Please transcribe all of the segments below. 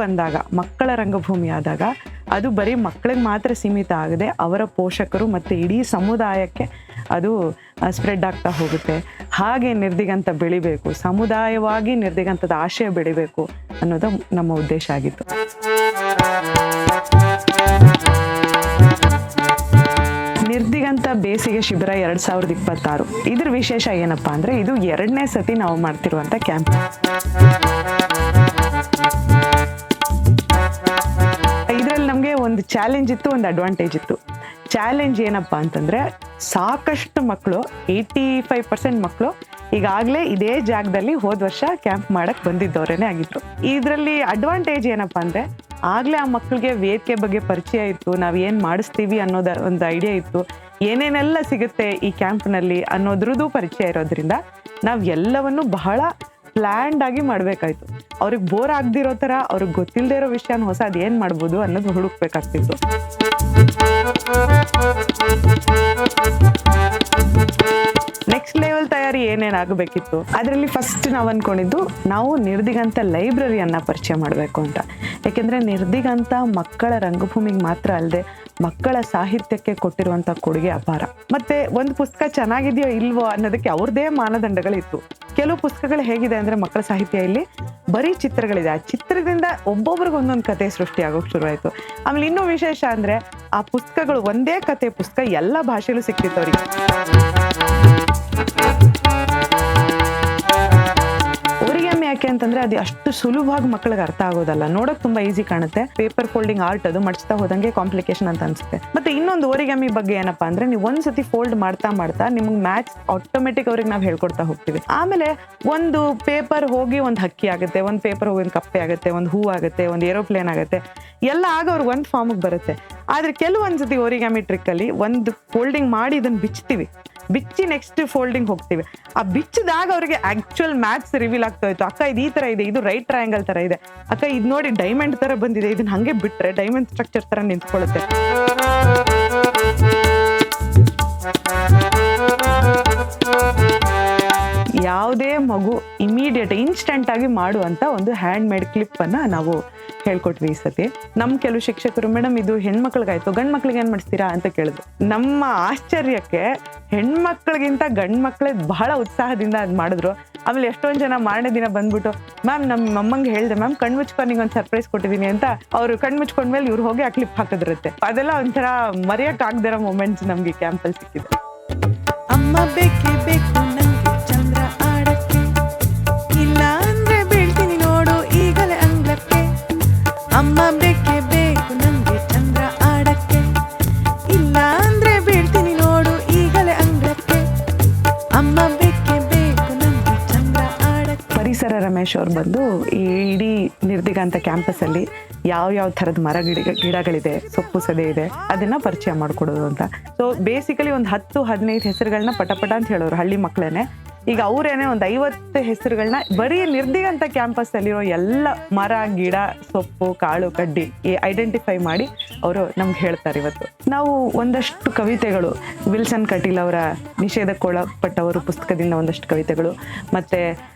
ಬಂದಾಗ, ಮಕ್ಕಳ ರಂಗಭೂಮಿ ಆದಾಗ ಅದು ಬರೀ ಮಕ್ಕಳಿಗೆ ಮಾತ್ರ ಸೀಮಿತ ಆಗದೆ ಅವರ ಪೋಷಕರು ಮತ್ತು ಇಡೀ ಸಮುದಾಯಕ್ಕೆ ಅದು ಸ್ಪ್ರೆಡ್ ಆಗ್ತಾ ಹೋಗುತ್ತೆ. ಹಾಗೆ ನಿರ್ದಿಗಂತ ಬೆಳಿಬೇಕು, ಸಮುದಾಯವಾಗಿ ನಿರ್ದಿಗಂತದ ಆಶಯ ಬೆಳಿಬೇಕು ಅನ್ನೋದು ನಮ್ಮ ಉದ್ದೇಶ ಆಗಿತ್ತು. ನಿರ್ದಿಗಂತ ಬೇಸಿಗೆ ಶಿಬಿರ 2026 ಇದ್ರ ವಿಶೇಷ ಏನಪ್ಪಾ ಅಂದರೆ ಇದು 2ನೇ ಸತಿ ನಾವು ಮಾಡ್ತಿರುವಂಥ ಕ್ಯಾಂಪ್. ಇದರಲ್ಲಿ ನಮಗೆ ಒಂದು ಚಾಲೆಂಜ್ ಇತ್ತು, ಒಂದು ಅಡ್ವಾಂಟೇಜ್ ಇತ್ತು. ಚಾಲೆಂಜ್ ಏನಪ್ಪಾ ಅಂತಂದರೆ ಸಾಕಷ್ಟು ಮಕ್ಕಳು 85% ಮಕ್ಕಳು ಈಗಾಗಲೇ ಇದೇ ಜಾಗದಲ್ಲಿ ಹೋದ ವರ್ಷ ಕ್ಯಾಂಪ್ ಮಾಡಕ್ಕೆ ಬಂದಿದ್ದವರೇನೆ ಆಗಿದ್ರು. ಇದರಲ್ಲಿ ಅಡ್ವಾಂಟೇಜ್ ಏನಪ್ಪಾ ಅಂದರೆ ಆಗಲೇ ಆ ಮಕ್ಕಳಿಗೆ ವೇದಿಕೆ ಬಗ್ಗೆ ಪರಿಚಯ ಇತ್ತು, ನಾವು ಏನು ಮಾಡಿಸ್ತೀವಿ ಅನ್ನೋದು ಒಂದು ಐಡಿಯಾ ಇತ್ತು, ಏನೇನೆಲ್ಲ ಸಿಗುತ್ತೆ ಈ ಕ್ಯಾಂಪ್ನಲ್ಲಿ ಅನ್ನೋದ್ರದ್ದು ಪರಿಚಯ ಇರೋದ್ರಿಂದ ನಾವು ಎಲ್ಲವನ್ನು ಬಹಳ ಪ್ಲ್ಯಾಂಡ್ ಆಗಿ ಮಾಡಬೇಕಾಯ್ತು. ಅವ್ರಿಗೆ ಬೋರ್ ಆಗದಿರೋ ಥರ, ಅವ್ರಿಗೆ ಗೊತ್ತಿಲ್ಲದೆ ಇರೋ ವಿಷಯನ ಹೊಸದು ಏನು ಮಾಡ್ಬೋದು ಅನ್ನೋದು ಹುಡುಕ್ಬೇಕಾಗ್ತಿತ್ತು. ನೆಕ್ಸ್ಟ್ ಲೆವೆಲ್ ತಯಾರಿ ಏನೇನಾಗಬೇಕಿತ್ತು ಅದರಲ್ಲಿ ಫಸ್ಟ್ ನಾವು ಅಂದ್ಕೊಂಡಿದ್ದು ನಾವು ನಿರ್ದಿಗಂತ ಲೈಬ್ರರಿಯನ್ನು ಪರಿಚಯ ಮಾಡಬೇಕು ಅಂತ. ಯಾಕೆಂದರೆ ನಿರ್ದಿಗಂತ ಮಕ್ಕಳ ರಂಗಭೂಮಿಗೆ ಮಾತ್ರ ಅಲ್ಲದೆ ಮಕ್ಕಳ ಸಾಹಿತ್ಯಕ್ಕೆ ಕೊಟ್ಟಿರುವಂಥ ಕೊಡುಗೆ ಅಪಾರ. ಮತ್ತು ಒಂದು ಪುಸ್ತಕ ಚೆನ್ನಾಗಿದೆಯೋ ಇಲ್ವೋ ಅನ್ನೋದಕ್ಕೆ ಅವ್ರದ್ದೇ ಮಾನದಂಡಗಳಿತ್ತು. ಕೆಲವು ಪುಸ್ತಕಗಳು ಹೇಗಿದೆ ಅಂದರೆ ಮಕ್ಕಳ ಸಾಹಿತ್ಯ ಇಲ್ಲಿ ಬರೀ ಚಿತ್ರಗಳಿದೆ, ಆ ಚಿತ್ರದಿಂದ ಒಬ್ಬೊಬ್ರಿಗೆ ಒಂದೊಂದು ಕತೆ ಸೃಷ್ಟಿಯಾಗೋಕೆ ಶುರುವಾಯಿತು. ಆಮೇಲೆ ಇನ್ನೂ ವಿಶೇಷ ಅಂದರೆ ಆ ಪುಸ್ತಕಗಳು ಒಂದೇ ಕತೆ ಪುಸ್ತಕ ಎಲ್ಲ ಭಾಷೆಯಲ್ಲೂ ಸಿಕ್ತಿತ್ತು ಅವರಿಗೆ. ಓರಿಗಾಮಿ ಯಾಕೆ ಅಂತಂದ್ರೆ ಅದು ಅಷ್ಟು ಸುಲಭವಾಗಿ ಮಕ್ಕಳಿಗೆ ಅರ್ಥ ಆಗೋದಲ್ಲ, ನೋಡೋಕೆ ತುಂಬಾ ಈಸಿ ಕಾಣುತ್ತೆ. ಪೇಪರ್ ಫೋಲ್ಡಿಂಗ್ ಆರ್ಟ್ ಅದು ಮಡ್ಸ್ತಾ ಹೋದಂಗೆ ಕಾಂಪ್ಲಿಕೇಶನ್ ಅಂತ ಅನ್ಸುತ್ತೆ. ಮತ್ತೆ ಇನ್ನೊಂದು ಓರಿಗಾಮಿ ಬಗ್ಗೆ ಏನಪ್ಪಾ ಅಂದ್ರೆ ನೀವು ಒಂದ್ಸತಿ ಫೋಲ್ಡ್ ಮಾಡ್ತಾ ಮಾಡ್ತಾ ನಿಮ್ಗೆ ಮ್ಯಾಚ್ ಆಟೋಮೆಟಿಕ್ ಅವ್ರಿಗೆ ನಾವು ಹೇಳ್ಕೊಡ್ತಾ ಹೋಗ್ತೀವಿ. ಆಮೇಲೆ ಒಂದು ಪೇಪರ್ ಹೋಗಿ ಒಂದು ಹಕ್ಕಿ ಆಗುತ್ತೆ, ಒಂದು ಪೇಪರ್ ಹೋಗಿ ಒಂದು ಕಪ್ಪೆ ಆಗುತ್ತೆ, ಒಂದು ಹೂ ಆಗುತ್ತೆ, ಒಂದು ಏರೋಪ್ಲೇನ್ ಆಗುತ್ತೆ, ಎಲ್ಲ ಆಗ ಅವ್ರಿಗೆ ಒಂದು ಫಾರ್ಮಿಗೆ ಬರುತ್ತೆ. ಆದ್ರೆ ಕೆಲವೊಂದ್ಸತಿ ಓರಿಗಾಮಿ ಟ್ರಿಕ್ ಅಲ್ಲಿ ಒಂದು ಫೋಲ್ಡಿಂಗ್ ಮಾಡಿ ಇದನ್ನ ಬಿಚ್ಚಿ ನೆಕ್ಸ್ಟ್ ಫೋಲ್ಡಿಂಗ್ ಹೋಗ್ತೀವಿ. ಆ ಬಿಚ್ಚಿದಾಗ ಅವ್ರಿಗೆ ಆಕ್ಚುಯಲ್ ಮ್ಯಾಥ್ಸ್ ರಿವೀಲ್ ಆಗ್ತಾ ಇತ್ತು. ಅಕ್ಕ ಇದು ಈ ತರ ಇದೆ, ಇದು ರೈಟ್ ಟ್ರಯಾಂಗಲ್ ತರ ಇದೆ, ಅಕ್ಕ ಇದು ನೋಡಿ ಡೈಮಂಡ್ ತರ ಬಂದಿದೆ, ಇದನ್ನ ಹಂಗೆ ಬಿಟ್ರೆ ಡೈಮಂಡ್ ಸ್ಟ್ರಕ್ಚರ್ ತರ ನಿಂತ್ಕೊಳ್ಳುತ್ತೆ. ಯಾವುದೇ ಮಗು ಇನ್ಸ್ಟೆಂಟ್ ಆಗಿ ಮಾಡುವಂತ ಒಂದು ಹ್ಯಾಂಡ್ ಮೇಡ್ ಕ್ಲಿಪ್ ಅನ್ನ ನಾವು ಹೇಳ್ಕೊಟ್ವಿ ಈ ಸತಿ. ನಮ್ಮ ಕೆಲವು ಶಿಕ್ಷಕರು ಮೇಡಮ್ ಇದು ಹೆಣ್ಮಕ್ಳಿಗಾಯ್ತು, ಗಂಡ್ ಮಕ್ಳಿಗೆ ಏನ್ ಮಾಡಿಸ್ತೀರಾ ಅಂತ ಕೇಳಿದ್ರು. ನಮ್ಮ ಆಶ್ಚರ್ಯಕ್ಕೆ ಹೆಣ್ಮಕ್ಳಿಗಿಂತ ಗಂಡ್ ಮಕ್ಳೇ ಬಹಳ ಉತ್ಸಾಹದಿಂದ ಅದ್ ಮಾಡಿದ್ರು. ಆಮೇಲೆ ಎಷ್ಟೊಂದ್ ಜನ ಮಾರನೇ ದಿನ ಬಂದ್ಬಿಟ್ಟು ಮ್ಯಾಮ್ ನಮ್ಮ ಅಮ್ಮಂಗೆ ಹೇಳ್ದೆ, ಮ್ಯಾಮ್ ಕಣ್ಮುಚ್ಕೊಂಡು ನಿಂಗೆ ಒಂದು ಸರ್ಪ್ರೈಸ್ ಕೊಟ್ಟಿದ್ದೀನಿ ಅಂತ. ಅವ್ರು ಕಣ್ಮುಚ್ಕೊಂಡ್ಮೇಲೆ ಇವ್ರು ಹೋಗಿ ಆ ಕ್ಲಿಪ್ ಹಾಕಿದಿರುತ್ತೆ. ಅದೆಲ್ಲ ಒಂಥರ ಮರೆಯಕ್ ಆಗದಿರೋ ಮೊಮೆಂಟ್ಸ್ ನಮ್ಗೆ ಕ್ಯಾಂಪಲ್ಲಿ ಸಿಕ್ಕಿದೆ. ಅಮ್ಮ ಬೇಕೇ ಬೇಕು ನಂಗೆ ಚಂದ್ರ ಆಡಕ್ಕೆ, ಇಲ್ಲ ಅಂದ್ರೆ ಬೀಳ್ತೀನಿ ನೋಡು ಈಗಲೇ ಅಂಗ್ಲಕ್ಕೆ. ಅಮ್ಮ ಬೇಕೇ ಬೇಕು ನಂಗೆ ಚಂದ್ರ ಆಡಕ್ಕೆ, ಇಲ್ಲ ಅಂದ್ರೆ ಬೀಳ್ತೀನಿ ನೋಡು ಈಗಲೇ ಅಂಗ್ಲಕ್ಕೆ. ಅಮ್ಮ ಬೇಕೇ ಬೇಕು ನಂಗೆ ಚಂದ್ರ ಆಡಕ್ಕೆ. ಪರಿಸರ ರಮೇಶ್ ಅವ್ರು ಬಂದು ಈ ಇಡೀ ನಿರ್ದಿಗಂತ ಕ್ಯಾಂಪಸ್ ಅಲ್ಲಿ ಯಾವ ಥರದ ಗಿಡಗಳಿದೆ, ಸೊಪ್ಪು ಸದೆ ಇದೆ, ಅದನ್ನ ಪರಿಚಯ ಮಾಡ್ಕೊಡೋದು ಅಂತ. ಸೊ ಬೇಸಿಕಲಿ ಒಂದು 10-15 ಹೆಸರುಗಳನ್ನ ಪಟ ಅಂತ ಹೇಳೋರು ಹಳ್ಳಿ ಮಕ್ಕಳೇನೆ. ಈಗ ಅವರೇನೆ ಒಂದು 50 ಹೆಸರುಗಳನ್ನ ಬರೀ ನಿರ್ದಿಗಂತ ಕ್ಯಾಂಪಸ್ ಅಲ್ಲಿರೋ ಎಲ್ಲ ಮರ, ಗಿಡ, ಸೊಪ್ಪು, ಕಾಳು, ಕಡ್ಡಿ ಐಡೆಂಟಿಫೈ ಮಾಡಿ ಅವರು ನಮ್ಗೆ ಹೇಳ್ತಾರೆ. ಇವತ್ತು ನಾವು ಒಂದಷ್ಟು ಕವಿತೆಗಳು, ವಿಲ್ಸನ್ ಕಟೀಲ್ ಅವರ ನಿಷೇಧಕ್ಕೊಳಪಟ್ಟವರು ಪುಸ್ತಕದಿಂದ ಒಂದಷ್ಟು ಕವಿತೆಗಳು, ಮತ್ತೆ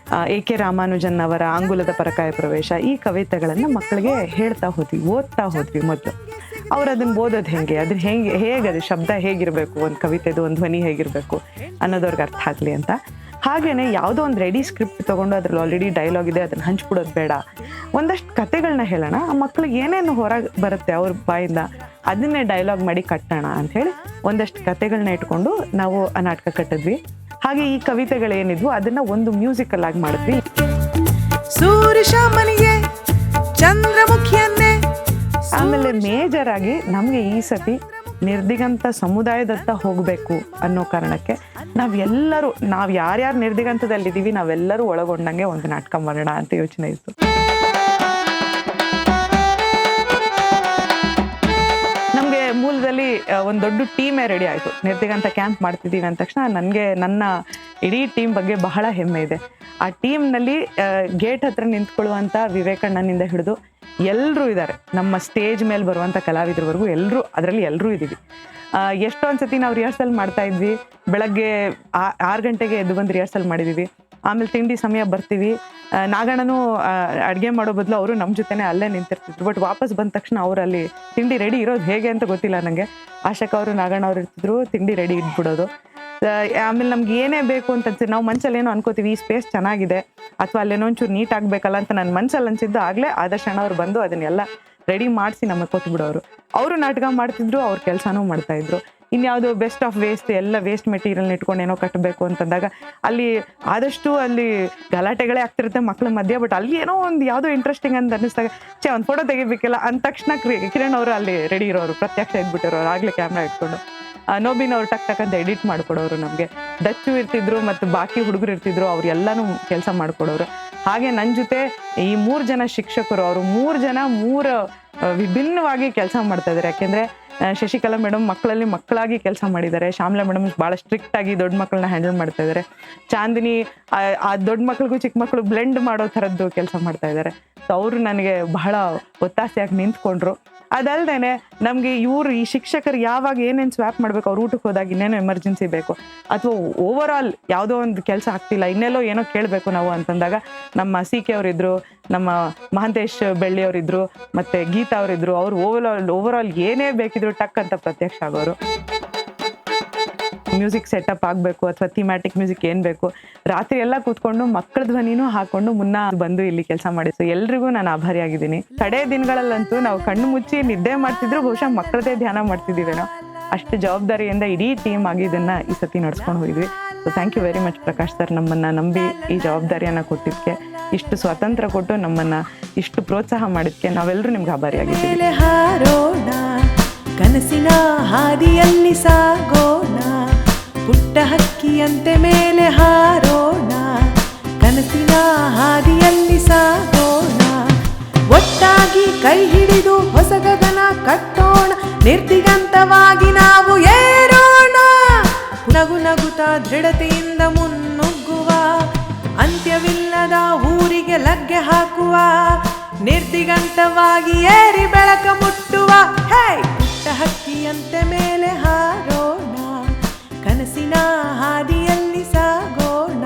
A.K. ರಾಮಾನುಜನ್ ಅವರ ಆಂಗುಲದ ಪರಕಾಯ ಪ್ರವೇಶ, ಈ ಕವಿತೆಗಳನ್ನ ಮಕ್ಕಳಿಗೆ ಹೇಳ್ತಾ ಹೋದ್ವಿ, ಓದ್ತಾ ಹೋದ್ವಿ. ಮೊದಲು ಅವ್ರು ಅದನ್ನ ಓದೋದು ಅದನ್ನ ಹೇಗದು ಶಬ್ದ ಹೇಗಿರಬೇಕು, ಒಂದು ಕವಿತೆದು ಒಂದು ಧ್ವನಿ ಹೇಗಿರಬೇಕು ಅನ್ನೋದವ್ರಿಗೆ ಅರ್ಥ ಆಗಲಿ ಅಂತ. ಹಾಗೇನೆ ಯಾವುದೋ ಒಂದು ರೆಡಿ ಸ್ಕ್ರಿಪ್ಟ್ ತೊಗೊಂಡು ಅದ್ರಲ್ಲಿ ಆಲ್ರೆಡಿ ಡೈಲಾಗ್ ಇದೆ ಅದನ್ನ ಹಂಚ್ಬಿಡೋದು ಬೇಡ, ಒಂದಷ್ಟು ಕತೆಗಳನ್ನ ಹೇಳೋಣ, ಆ ಮಕ್ಳಿಗೆ ಏನೇನು ಹೊರಗೆ ಬರುತ್ತೆ ಅವ್ರ ಬಾಯಿಂದ ಅದನ್ನೇ ಡೈಲಾಗ್ ಮಾಡಿ ಕಟ್ಟೋಣ ಅಂಥೇಳಿ ಒಂದಷ್ಟು ಕತೆಗಳನ್ನ ಇಟ್ಕೊಂಡು ನಾವು ಆ ನಾಟಕ ಕಟ್ಟಿದ್ವಿ. ಹಾಗೆ ಈ ಕವಿತೆಗಳೇನಿದ್ವು ಅದನ್ನ ಒಂದು ಮ್ಯೂಸಿಕಲ್ ಆಗಿ ಮಾಡಿದ್ವಿ. ಸೂರ್ಯಶಾಮನಿಗೆ ಚಂದ್ರಮುಖಿಯನ್ನೇ. ಆಮೇಲೆ ಮೇಜರ್ ಆಗಿ ನಮಗೆ ಈ ಸತಿ ನಿರ್ದಿಗಂತ ಸಮುದಾಯದತ್ತ ಹೋಗಬೇಕು ಅನ್ನೋ ಕಾರಣಕ್ಕೆ ನಾವು ಯಾರ್ಯಾರು ನಿರ್ದಿಗಂತದಲ್ಲಿದ್ದೀವಿ ನಾವೆಲ್ಲರೂ ಒಳಗೊಂಡಂಗೆ ಒಂದು ನಾಟಕ ಮಾಡೋಣ ಅಂತ ಯೋಚನೆ ಇತ್ತು. ನಮಗೆ ಮೂಲದಲ್ಲಿ ಒಂದು ದೊಡ್ಡ ಟೀಮೇ ರೆಡಿ ಆಯಿತು. ನಿರ್ದಿಗಂತ ಕ್ಯಾಂಪ್ ಮಾಡ್ತಿದ್ದೀವಿ ಅಂದ ತಕ್ಷಣ ನನ್ನ ಇಡೀ ಟೀಮ್ ಬಗ್ಗೆ ಬಹಳ ಹೆಮ್ಮೆ ಇದೆ. ಆ ಟೀಮ್ನಲ್ಲಿ ಗೇಟ್ ಹತ್ರ ನಿಂತ್ಕೊಳ್ಳುವಂಥ ವಿವೇಕಣ್ಣನಿಂದ ಹಿಡಿದು ಎಲ್ಲರೂ ಇದ್ದಾರೆ. ನಮ್ಮ ಸ್ಟೇಜ್ ಮೇಲೆ ಬರುವಂಥ ಕಲಾವಿದರವರೆಗೂ ಎಲ್ಲರೂ ಇದ್ದೀವಿ. ಎಷ್ಟೊಂದು ಸತಿ ನಾವು ರಿಹರ್ಸಲ್ ಮಾಡ್ತಾ ಇದ್ವಿ. ಬೆಳಗ್ಗೆ 6 ಗಂಟೆಗೆ ಎದ್ದು ಬಂದು ರಿಹರ್ಸಲ್ ಮಾಡಿದ್ದೀವಿ. ಆಮೇಲೆ ತಿಂಡಿ ಸಮಯ ಬರ್ತೀವಿ. ನಾಗಣ್ಣನೂ ಅಡುಗೆ ಮಾಡೋ ಬದಲು ಅವರು ನಮ್ಮ ಜೊತೆನೇ ಅಲ್ಲೇ ನಿಂತಿರ್ತಿದ್ರು. ಬಟ್ ವಾಪಸ್ ಬಂದ ತಕ್ಷಣ ಅವ್ರು ಅಲ್ಲಿ ತಿಂಡಿ ರೆಡಿ ಇರೋದು ಹೇಗೆ ಅಂತ ಗೊತ್ತಿಲ್ಲ ನನಗೆ. ಆಶಕ್ಕ ಅವರು ನಾಗಣ್ಣ ಅವ್ರು ಇರ್ತಿದ್ರು, ತಿಂಡಿ ರೆಡಿ ಇಟ್ಬಿಡೋದು. ಆಮೇಲೆ ನಮ್ಗೆ ಏನೇ ಬೇಕು ಅಂತ ಅನ್ಸಿದ್ದು ನಾವು ಮನ್ಸಲ್ಲಿ ಏನೋ ಅನ್ಕೋತೀವಿ, ಈ ಸ್ಪೇಸ್ ಚೆನ್ನಾಗಿದೆ ಅಥವಾ ಅಲ್ಲೇನೋ ಒಂಚೂರು ನೀಟ್ ಆಗಬೇಕಲ್ಲ ಅಂತ ನನ್ನ ಮನ್ಸಲ್ಲಿ ಅನ್ಸಿದ್ದು ಆಗಲೇ ಆದರ್ಶ್ ಅಣ್ಣ ಅವ್ರು ಬಂದು ಅದನ್ನೆಲ್ಲ ರೆಡಿ ಮಾಡಿಸಿ ನಮಗೆ ಕೊಟ್ಬಿಡೋರು. ಅವರು ನಾಟಕ ಮಾಡ್ತಿದ್ರು, ಅವ್ರ ಕೆಲಸನೂ ಮಾಡ್ತಾಯಿದ್ರು. ಇನ್ಯಾವುದು ಬೆಸ್ಟ್ ಆಫ್ ವೇಸ್ಟ್ ಎಲ್ಲ ವೇಸ್ಟ್ ಮೆಟೀರಿಯಲ್ನ ಇಟ್ಕೊಂಡು ಏನೋ ಕಟ್ಟಬೇಕು ಅಂತಂದಾಗ ಅಲ್ಲಿ ಆದಷ್ಟು ಅಲ್ಲಿ ಗಲಾಟೆಗಳೇ ಆಗ್ತಿರುತ್ತೆ ಮಕ್ಳ ಮಧ್ಯೆ. ಬಟ್ ಅಲ್ಲಿ ಏನೋ ಒಂದು ಯಾವುದೋ ಇಂಟ್ರೆಸ್ಟಿಂಗ್ ಅಂತ ಅನ್ನಿಸ್ದಾಗ ಒಂದು ಫೋಟೋ ತೆಗಿಬೇಕಲ್ಲ ಅಂದ ತಕ್ಷಣ ಕಿರಣ್ ಅವರು ಅಲ್ಲಿ ರೆಡಿ ಇರೋರು, ಪ್ರತ್ಯಕ್ಷ ಇದ್ಬಿಟ್ಟಿರೋರು ಆಗಲೇ ಕ್ಯಾಮ್ರಾ ಇಟ್ಕೊಂಡು. ನೋಬಿನ್ ಅವ್ರು ಟಕ್ ಅಂತ ಎಡಿಟ್ ಮಾಡಿಕೊಡೋರು ನಮಗೆ. ದಚ್ಚು ಇರ್ತಿದ್ರು ಮತ್ತು ಬಾಕಿ ಹುಡುಗರು ಇರ್ತಿದ್ರು, ಅವ್ರು ಎಲ್ಲನೂ ಕೆಲಸ ಮಾಡಿಕೊಡೋರು. ಹಾಗೆ ನನ್ನ ಜೊತೆ ಈ 3 ಜನ ಶಿಕ್ಷಕರು, ಅವರು 3 ಜನ 3 ವಿಭಿನ್ನವಾಗಿ ಕೆಲಸ ಮಾಡ್ತಾ ಇದ್ದಾರೆ. ಯಾಕೆಂದರೆ ಶಶಿಕಲಾ ಮೇಡಮ್ ಮಕ್ಕಳಾಗಿ ಕೆಲಸ ಮಾಡಿದ್ದಾರೆ. ಶ್ಯಾಮಲಾ ಮೇಡಮ್ ಭಾಳ ಸ್ಟ್ರಿಕ್ಟಾಗಿ ದೊಡ್ಡ ಮಕ್ಕಳನ್ನ ಹ್ಯಾಂಡಲ್ ಮಾಡ್ತಾ ಇದ್ದಾರೆ. ಚಾಂದಿನಿ ಆ ದೊಡ್ಡ ಮಕ್ಳಿಗೂ ಚಿಕ್ಕ ಮಕ್ಕಳು ಬ್ಲೆಂಡ್ ಮಾಡೋ ಥರದ್ದು ಕೆಲಸ ಮಾಡ್ತಾ ಇದ್ದಾರೆ. ಸೊ ಅವರು ನನಗೆ ಬಹಳ ಒತ್ತಾಸೆಯಾಗಿ ನಿಂತ್ಕೊಂಡ್ರು. ಅದಲ್ದೇ ನಮಗೆ ಈ ಶಿಕ್ಷಕರು ಯಾವಾಗ ಏನೇನು ಸ್ವ್ಯಾಪ್ ಮಾಡಬೇಕು, ಅವ್ರು ಊಟಕ್ಕೆ ಹೋದಾಗ ಇನ್ನೇನೋ ಎಮರ್ಜೆನ್ಸಿ ಬೇಕು ಅಥವಾ ಓವರ್ ಆಲ್ ಯಾವುದೋ ಒಂದು ಕೆಲಸ ಆಗ್ತಿಲ್ಲ, ಇನ್ನೆಲ್ಲೋ ಏನೋ ಕೇಳಬೇಕು ನಾವು ಅಂತಂದಾಗ ನಮ್ಮ CK ಅವರಿದ್ದರು, ನಮ್ಮ ಮಹಾಂತೇಶ್ ಬೆಳ್ಳಿ ಅವರಿದ್ದರು, ಮತ್ತು ಗೀತಾ ಅವರಿದ್ದರು. ಅವರು ಓವರ್ ಆಲ್ ಏನೇ ಬೇಕಿದ್ರು ಟಕ್ ಅಂತ ಪ್ರತ್ಯಕ್ಷ ಆಗೋರು. ಮ್ಯೂಸಿಕ್ ಸೆಟಪ್ ಆಗಬೇಕು ಅಥವಾ ಥೀಮ್ಯಾಟಿಕ್ ಮ್ಯೂಸಿಕ್ ಏನು ಬೇಕು, ರಾತ್ರಿ ಎಲ್ಲ ಕೂತ್ಕೊಂಡು ಮಕ್ಕಳ ಧ್ವನಿನೂ ಹಾಕೊಂಡು ಬಂದು ಇಲ್ಲಿ ಕೆಲಸ ಮಾಡಿ. ಸೊ ಎಲ್ರಿಗೂ ನಾನು ಆಭಾರಿಯಾಗಿದ್ದೀನಿ. ಕಡೆ ದಿನಗಳಲ್ಲಂತೂ ನಾವು ಕಣ್ಣು ಮುಚ್ಚಿ ನಿದ್ದೆ ಮಾಡ್ತಿದ್ರು, ಬಹುಶಃ ಮಕ್ಕಳದೇ ಧ್ಯಾನ ಮಾಡ್ತಿದ್ದೀವೇನೋ. ಅಷ್ಟು ಜವಾಬ್ದಾರಿಯಿಂದ ಇಡೀ ಟೀಮ್ ಆಗಿ ಇದನ್ನು ಈ ಸತಿ ನಡ್ಸ್ಕೊಂಡು ಹೋಗಿದ್ವಿ. So thank you very much Prakash sir, ನಮ್ಮನ್ನು ನಂಬಿ ಈ ಜವಾಬ್ದಾರಿಯನ್ನು ಕೊಟ್ಟಿದ್ದಕ್ಕೆ, ಇಷ್ಟು ಸ್ವಾತಂತ್ರ್ಯ ಕೊಟ್ಟು ನಮ್ಮನ್ನು ಇಷ್ಟು ಪ್ರೋತ್ಸಾಹ ಮಾಡಿದ್ದಕ್ಕೆ ನಾವೆಲ್ಲರೂ ನಿಮ್ಗೆ ಆಭಾರಿಯಾಗಿದ್ದೀವಿ. ಕನಸಿನ ಹಾದಿಯಲ್ಲಿ ಸಾಗೋಣ, ಪುಟ್ಟ ಹಕ್ಕಿಯಂತೆ ಮೇಲೆ ಹಾರೋಣ, ಕನಸಿನ ಹಾದಿಯಲ್ಲಿ ಸಾಗೋಣ, ಒಟ್ಟಾಗಿ ಕೈ ಹಿಡಿದು ಹೊಸ ಗಗನ ಕಟ್ಟೋಣ, ನಿರ್ದಿಗಂತವಾಗಿ ನಾವು ಏರೋಣ, ನಗು ನಗುತ್ತಾ ದೃಢತೆಯಿಂದ ಮುನ್ನುಗ್ಗುವ, ಅಂತ್ಯವಿಲ್ಲದ ಊರಿಗೆ ಲಗ್ಗೆ ಹಾಕುವ, ನಿರ್ದಿಗಂತವಾಗಿ ಏರಿ ಬೆಳಕ ಮುಟ್ಟುವ, ಹೇ ಪುಟ್ಟ ಹಕ್ಕಿಯಂತೆ ಮೇಲೆ ಹಾರೋಣ, ಕನಸಿನ ಹಾದಿಯಲ್ಲಿ ಸಾಗೋಣ.